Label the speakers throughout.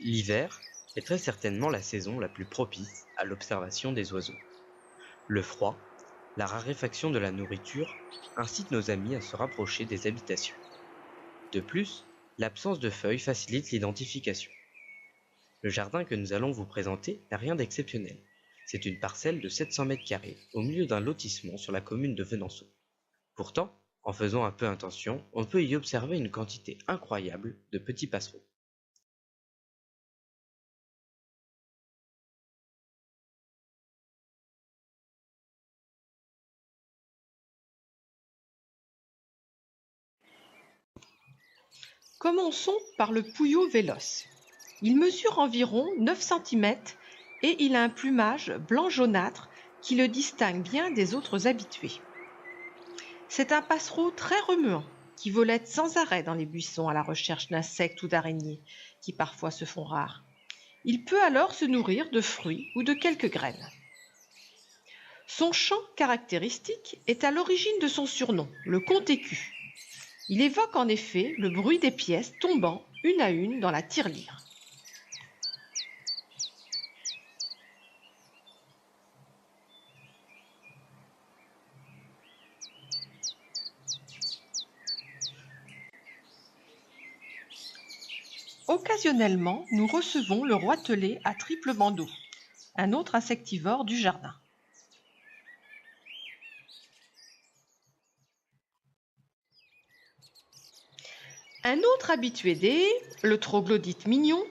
Speaker 1: L'hiver est très certainement la saison la plus propice à l'observation des oiseaux. Le froid, la raréfaction de la nourriture incitent nos amis à se rapprocher des habitations. De plus, l'absence de feuilles facilite l'identification. Le jardin que nous allons vous présenter n'a rien d'exceptionnel. C'est une parcelle de 700 mètres carrés au milieu d'un lotissement sur la commune de Venançon. Pourtant, en faisant un peu attention, on peut y observer une quantité incroyable de petits passereaux.
Speaker 2: Commençons par le pouillot véloce. Il mesure environ 9 cm et il a un plumage blanc jaunâtre qui le distingue bien des autres habitués. C'est un passereau très remuant qui volette sans arrêt dans les buissons à la recherche d'insectes ou d'araignées qui parfois se font rares. Il peut alors se nourrir de fruits ou de quelques graines. Son chant caractéristique est à l'origine de son surnom, le conte-écu. Il évoque en effet le bruit des pièces tombant une à une dans la tirelire. Occasionnellement, nous recevons le roitelet à triple bandeau, un autre insectivore du jardin. Un autre habitué des haies, le troglodyte mignon,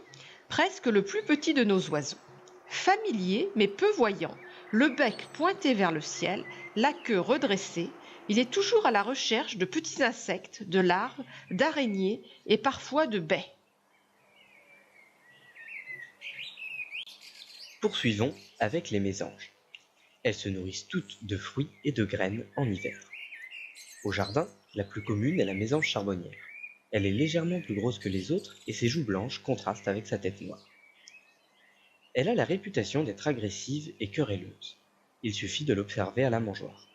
Speaker 2: presque le plus petit de nos oiseaux. Familier mais peu voyant, le bec pointé vers le ciel, la queue redressée, il est toujours à la recherche de petits insectes, de larves, d'araignées et parfois de baies.
Speaker 1: Poursuivons avec les mésanges. Elles se nourrissent toutes de fruits et de graines en hiver. Au jardin, la plus commune est la mésange charbonnière. Elle est légèrement plus grosse que les autres et ses joues blanches contrastent avec sa tête noire. Elle a la réputation d'être agressive et querelleuse. Il suffit de l'observer à la mangeoire.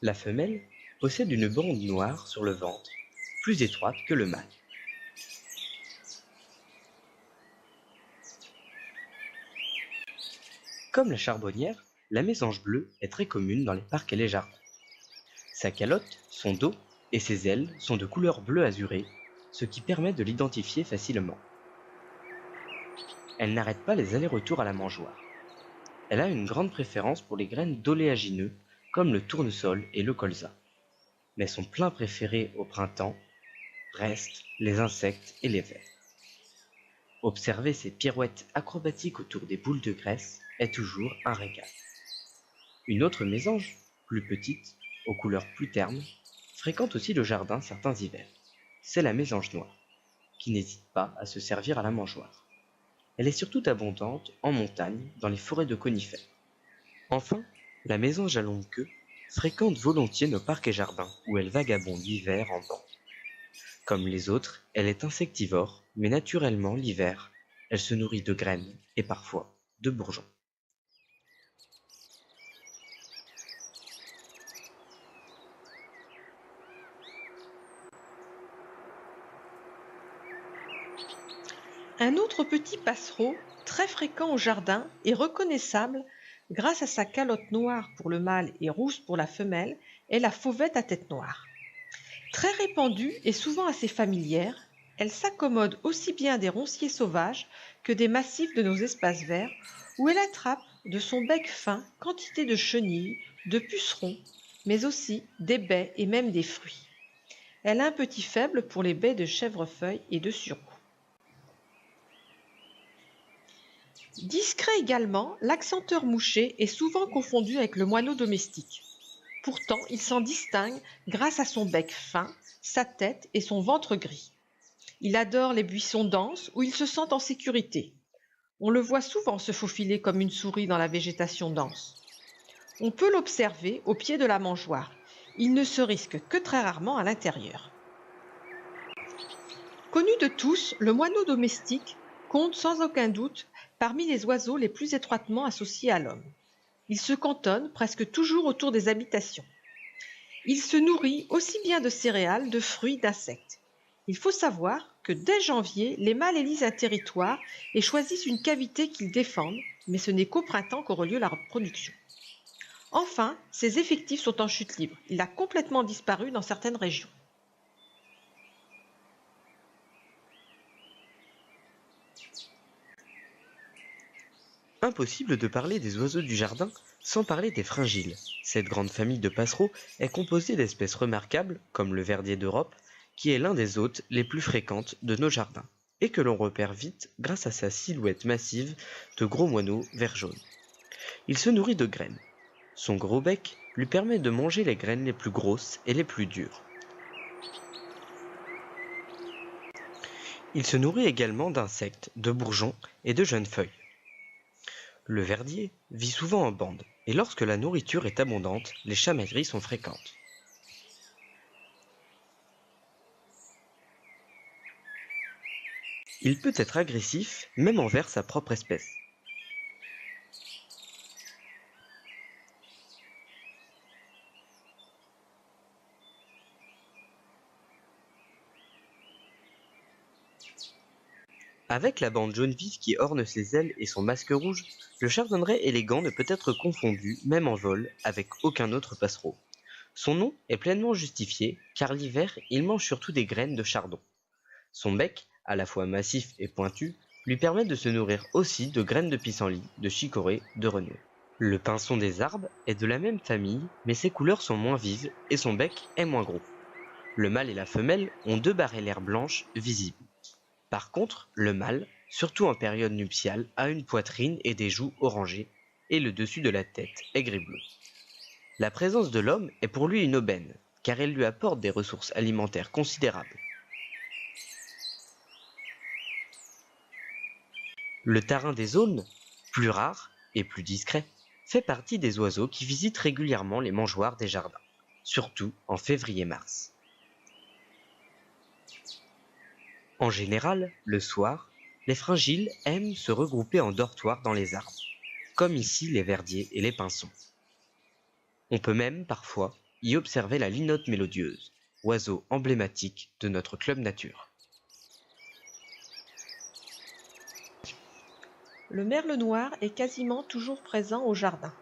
Speaker 1: La femelle possède une bande noire sur le ventre, plus étroite que le mâle. Comme la charbonnière, la mésange bleue est très commune dans les parcs et les jardins. Sa calotte, son dos et ses ailes sont de couleur bleu azuré, ce qui permet de l'identifier facilement. Elle n'arrête pas les allers-retours à la mangeoire. Elle a une grande préférence pour les graines d'oléagineux comme le tournesol et le colza. Mais son plat préféré au printemps reste les insectes et les vers. Observer ses pirouettes acrobatiques autour des boules de graisse est toujours un régal. Une autre mésange, plus petite, aux couleurs plus ternes, fréquente aussi le jardin certains hivers. C'est la mésange noire, qui n'hésite pas à se servir à la mangeoire. Elle est surtout abondante en montagne, dans les forêts de conifères. Enfin, la mésange à longue queue fréquente volontiers nos parcs et jardins, où elle vagabonde l'hiver en bande. Comme les autres, elle est insectivore, mais naturellement l'hiver, elle se nourrit de graines et parfois de bourgeons.
Speaker 2: Un autre petit passereau, très fréquent au jardin et reconnaissable grâce à sa calotte noire pour le mâle et rouge pour la femelle, est la fauvette à tête noire. Très répandue et souvent assez familière, elle s'accommode aussi bien des ronciers sauvages que des massifs de nos espaces verts où elle attrape de son bec fin quantité de chenilles, de pucerons, mais aussi des baies et même des fruits. Elle a un petit faible pour les baies de chèvrefeuille et de sureau. Discret également, l'accenteur mouché est souvent confondu avec le moineau domestique. Pourtant, il s'en distingue grâce à son bec fin, sa tête et son ventre gris. Il adore les buissons denses où il se sent en sécurité. On le voit souvent se faufiler comme une souris dans la végétation dense. On peut l'observer au pied de la mangeoire. Il ne se risque que très rarement à l'intérieur. Connu de tous, le moineau domestique compte sans aucun doute parmi les oiseaux les plus étroitement associés à l'homme. Il se cantonne presque toujours autour des habitations. Il se nourrit aussi bien de céréales, de fruits, d'insectes. Il faut savoir que dès janvier, les mâles élisent un territoire et choisissent une cavité qu'ils défendent, mais ce n'est qu'au printemps qu'aura lieu la reproduction. Enfin, ses effectifs sont en chute libre. Il a complètement disparu dans certaines régions.
Speaker 1: Impossible de parler des oiseaux du jardin sans parler des fringiles. Cette grande famille de passereaux est composée d'espèces remarquables, comme le verdier d'Europe, qui est l'un des hôtes les plus fréquentes de nos jardins, et que l'on repère vite grâce à sa silhouette massive de gros moineaux vert jaune. Il se nourrit de graines. Son gros bec lui permet de manger les graines les plus grosses et les plus dures. Il se nourrit également d'insectes, de bourgeons et de jeunes feuilles. Le verdier vit souvent en bande, et lorsque la nourriture est abondante, les chamailleries sont fréquentes. Il peut être agressif, même envers sa propre espèce. Avec la bande jaune vive qui orne ses ailes et son masque rouge, le chardonneret élégant ne peut être confondu, même en vol, avec aucun autre passereau. Son nom est pleinement justifié, car l'hiver, il mange surtout des graines de chardon. Son bec, à la fois massif et pointu, lui permet de se nourrir aussi de graines de pissenlit, de chicorée, de renouil. Le pinson des arbres est de la même famille, mais ses couleurs sont moins vives et son bec est moins gros. Le mâle et la femelle ont deux barélières blanches visibles. Par contre, le mâle, surtout en période nuptiale, a une poitrine et des joues orangées, et le dessus de la tête est gris-bleu. La présence de l'homme est pour lui une aubaine, car elle lui apporte des ressources alimentaires considérables. Le tarin des aulnes, plus rare et plus discret, fait partie des oiseaux qui visitent régulièrement les mangeoires des jardins, surtout en février-mars. En général, le soir, les fringiles aiment se regrouper en dortoir dans les arbres, comme ici les verdiers et les pinsons. On peut même, parfois, y observer la linotte mélodieuse, oiseau emblématique de notre club nature.
Speaker 2: Le merle noir est quasiment toujours présent au jardin.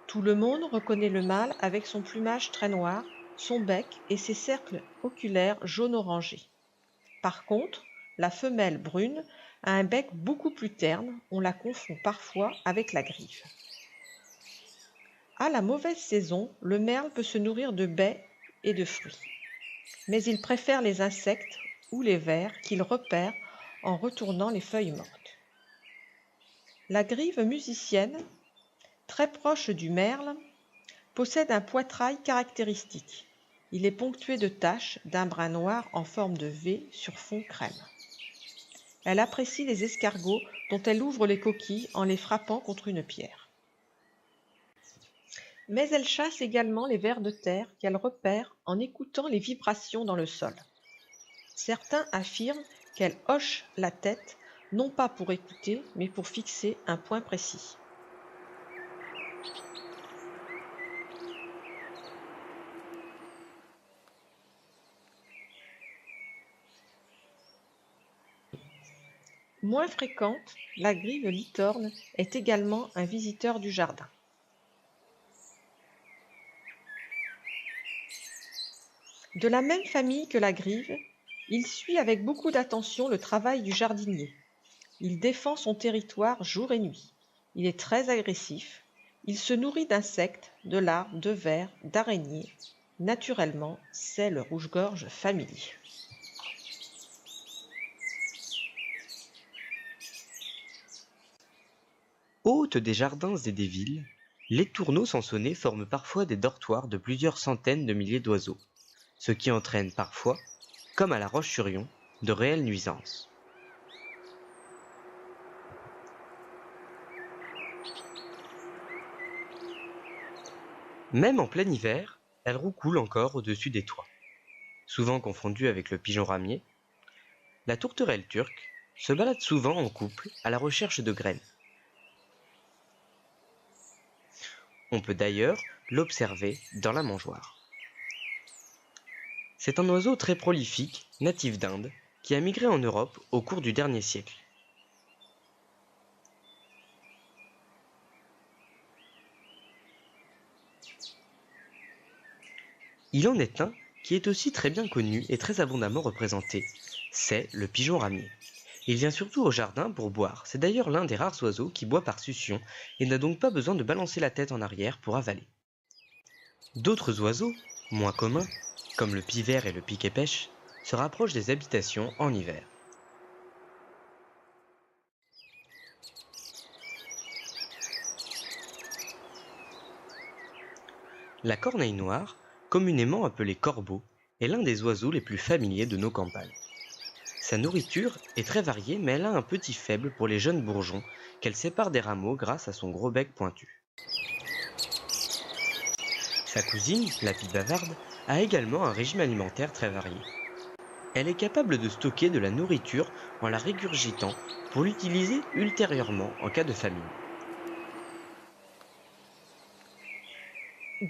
Speaker 2: Tout le monde reconnaît le mâle avec son plumage très noir, son bec et ses cercles oculaires jaune-orangé. Par contre, la femelle brune a un bec beaucoup plus terne, on la confond parfois avec la grive. À la mauvaise saison, le merle peut se nourrir de baies et de fruits. Mais il préfère les insectes ou les vers qu'il repère en retournant les feuilles mortes. La grive musicienne, très proche du merle, possède un poitrail caractéristique. Il est ponctué de taches d'un brun noir en forme de V sur fond crème. Elle apprécie les escargots dont elle ouvre les coquilles en les frappant contre une pierre. Mais elle chasse également les vers de terre qu'elle repère en écoutant les vibrations dans le sol. Certains affirment qu'elle hoche la tête, non pas pour écouter, mais pour fixer un point précis. Moins fréquente, la grive litorne est également un visiteur du jardin. De la même famille que la grive, il suit avec beaucoup d'attention le travail du jardinier. Il défend son territoire jour et nuit. Il est très agressif. Il se nourrit d'insectes, de larves, de vers, d'araignées. Naturellement, c'est le rouge-gorge familier.
Speaker 1: Hôtes des jardins et des villes, les tourneaux sansonnets forment parfois des dortoirs de plusieurs centaines de milliers d'oiseaux, ce qui entraîne parfois, comme à La Roche-sur-Yon, de réelles nuisances. Même en plein hiver, elles roucoulent encore au-dessus des toits. Souvent confondues avec le pigeon ramier, la tourterelle turque se balade souvent en couple à la recherche de graines. On peut d'ailleurs l'observer dans la mangeoire. C'est un oiseau très prolifique, natif d'Inde, qui a migré en Europe au cours du dernier siècle. Il en est un qui est aussi très bien connu et très abondamment représenté, c'est le pigeon ramier. Il vient surtout au jardin pour boire, c'est d'ailleurs l'un des rares oiseaux qui boit par succion et n'a donc pas besoin de balancer la tête en arrière pour avaler. D'autres oiseaux, moins communs, comme le pivert et le piquet-pêche, se rapprochent des habitations en hiver. La corneille noire, communément appelée corbeau, est l'un des oiseaux les plus familiers de nos campagnes. Sa nourriture est très variée, mais elle a un petit faible pour les jeunes bourgeons qu'elle sépare des rameaux grâce à son gros bec pointu. Sa cousine, la pie bavarde, a également un régime alimentaire très varié. Elle est capable de stocker de la nourriture en la régurgitant pour l'utiliser ultérieurement en cas de famine.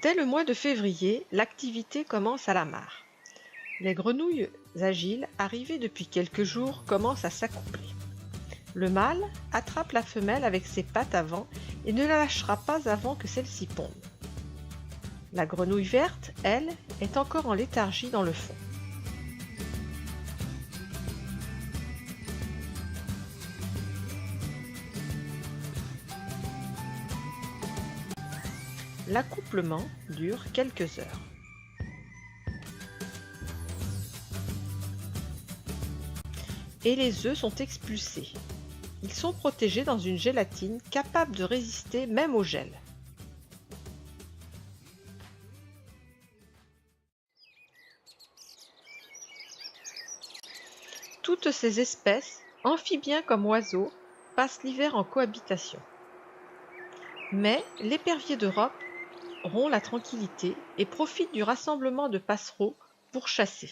Speaker 2: Dès le mois de février, l'activité commence à la mare. Les grenouilles agiles, arrivées depuis quelques jours, commencent à s'accoupler. Le mâle attrape la femelle avec ses pattes avant et ne la lâchera pas avant que celle-ci ponde. La grenouille verte, elle, est encore en léthargie dans le fond. L'accouplement dure quelques heures. Et les œufs sont expulsés. Ils sont protégés dans une gélatine capable de résister même au gel. Toutes ces espèces, amphibiens comme oiseaux, passent l'hiver en cohabitation. Mais l'épervier d'Europe rompt la tranquillité et profite du rassemblement de passereaux pour chasser.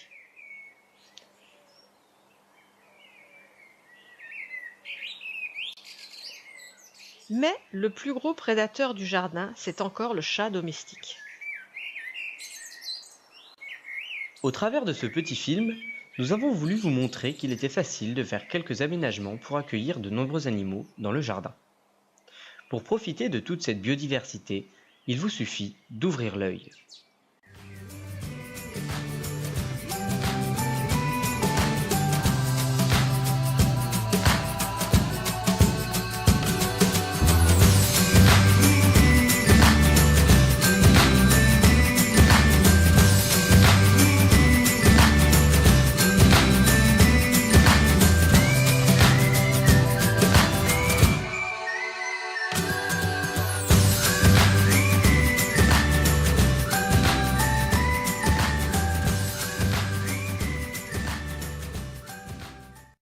Speaker 2: Mais le plus gros prédateur du jardin, c'est encore le chat domestique.
Speaker 1: Au travers de ce petit film, nous avons voulu vous montrer qu'il était facile de faire quelques aménagements pour accueillir de nombreux animaux dans le jardin. Pour profiter de toute cette biodiversité, il vous suffit d'ouvrir l'œil.